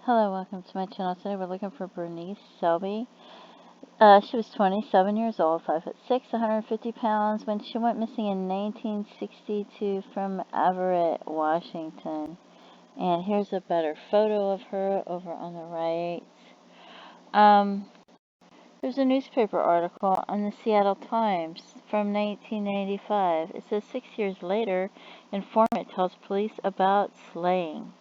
Hello, welcome to my channel. Today we're looking for Bernice Selby. She was 27 years old, 5'6", 150 pounds, when she went missing in 1962 from Everett, Washington. And here's a better photo of her over on the right. There's a newspaper article on the Seattle Times from 1985. It says 6 years later, informant tells police about slaying.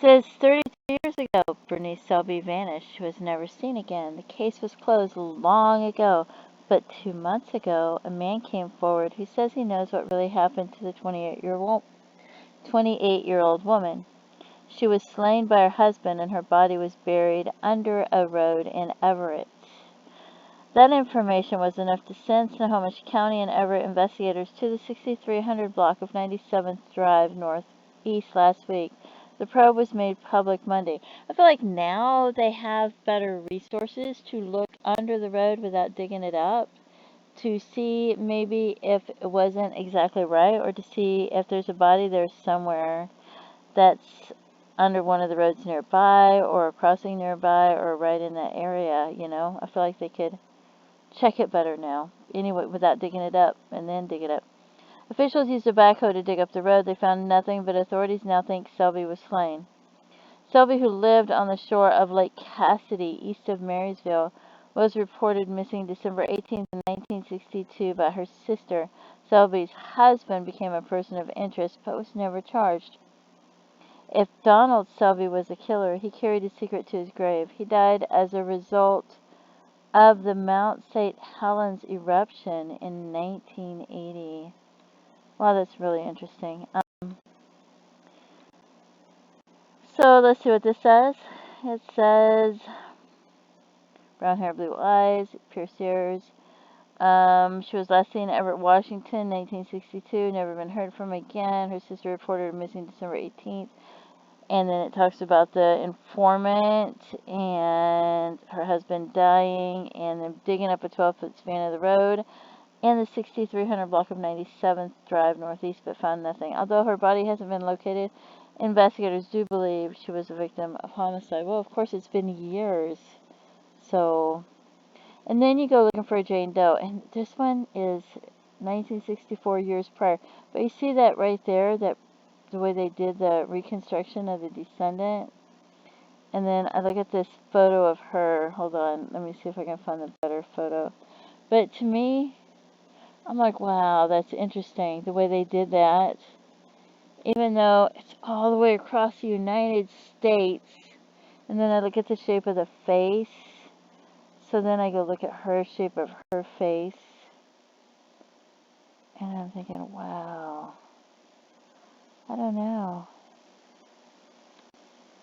Says 32 years ago, Bernice Selby vanished. She was never seen again. The case was closed long ago, but 2 months ago, a man came forward who says he knows what really happened to the 28-year-old woman. She was slain by her husband, and her body was buried under a road in Everett. That information was enough to send Snohomish County and Everett investigators to the 6300 block of 97th Drive Northeast last week. The probe was made public Monday. I feel like now they have better resources to look under the road without digging it up, to see maybe if it wasn't exactly right, or to see if there's a body there somewhere that's under one of the roads nearby, or a crossing nearby, or right in that area, you know. I feel like they could check it better now, anyway, without digging it up and then dig it up. Officials used a backhoe to dig up the road. They found nothing, but authorities now think Selby was slain. Selby, who lived on the shore of Lake Cassidy, east of Marysville, was reported missing December 18, 1962 by her sister. Selby's husband became a person of interest, but was never charged. If Donald Selby was a killer, he carried his secret to his grave. He died as a result of the Mount St. Helens eruption in 1980. Wow, that's really interesting. So let's see what this says. It says brown hair, blue eyes, pierced ears. She was last seen in Everett, Washington, 1962. Never been heard from again. Her sister reported her missing December 18th. And then it talks about the informant and her husband dying, and then digging up a 12-foot span of the road in the 6300 block of 97th Drive Northeast, but found nothing. Although her body hasn't been located, investigators do believe she was a victim of homicide. Well, of course, it's been years. So, and then you go looking for a Jane Doe, and this one is 1964 years prior. But you see that right there, that the way they did the reconstruction of the descendant. And then I look at this photo of her. Hold on, let me see if I can find a better photo. But to me, I'm like, wow, that's interesting, the way they did that. Even though it's all the way across the United States. And then I look at the shape of the face. So then I go look at her shape of her face. And I'm thinking, wow. I don't know.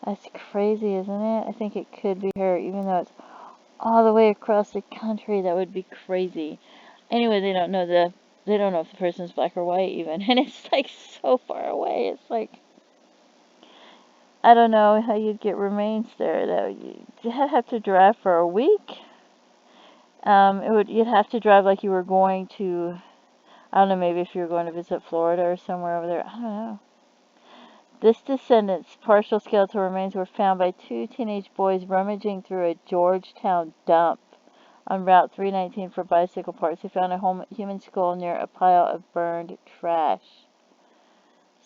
That's crazy, isn't it? I think it could be her, even though it's all the way across the country. That would be crazy. Anyway, they don't know if the person's black or white even, and it's like so far away. It's like, I don't know how you'd get remains there. That you'd have to drive for a week. You'd have to drive like you were going to, I don't know, maybe if you were going to visit Florida or somewhere over there. I don't know. This descendant's partial skeletal remains were found by 2 teenage boys rummaging through a Georgetown dump on Route 319 for bicycle parts. They found a human skull near a pile of burned trash.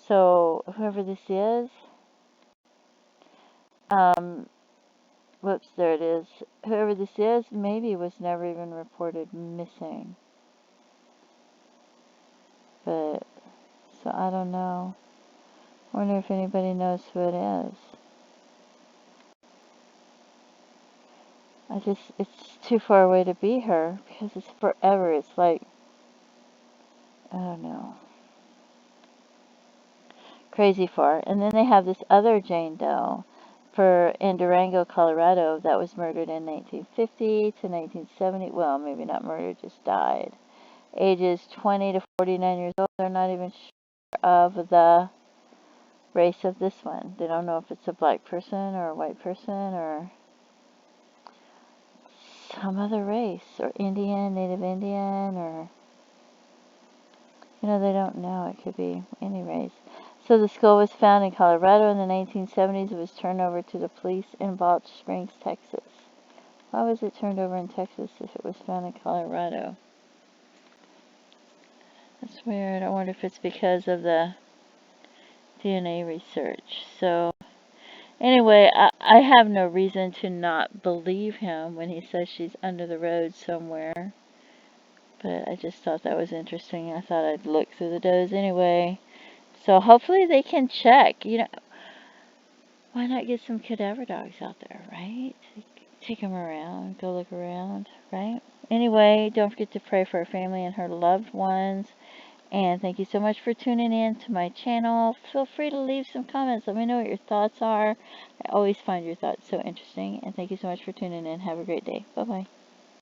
So, whoever this is, whoops, there it is. Whoever this is, maybe was never even reported missing. But, so I don't know. I wonder if anybody knows who it is. It's too far away to be her, because it's forever. It's like, I don't know. Crazy far. And then they have this other Jane Doe in Durango, Colorado, that was murdered in 1950 to 1970. Well, maybe not murdered, just died. Ages 20 to 49 years old. They're not even sure of the race of this one. They don't know if it's a black person or a white person or some other race, or Indian, Native Indian, or, they don't know. It could be any race. So the skull was found in Colorado in the 1970s. It was turned over to the police in Balch Springs, Texas. Why was it turned over in Texas if it was found in Colorado? That's weird. I wonder if it's because of the DNA research. So, anyway, I have no reason to not believe him when he says she's under the road somewhere. But I just thought that was interesting. I thought I'd look through the does anyway. So hopefully they can check. You know, why not get some cadaver dogs out there, right? Take them around, go look around, right? Anyway, don't forget to pray for her family and her loved ones. And thank you so much for tuning in to my channel. Feel free to leave some comments. Let me know what your thoughts are. I always find your thoughts so interesting. And thank you so much for tuning in. Have a great day. Bye-bye.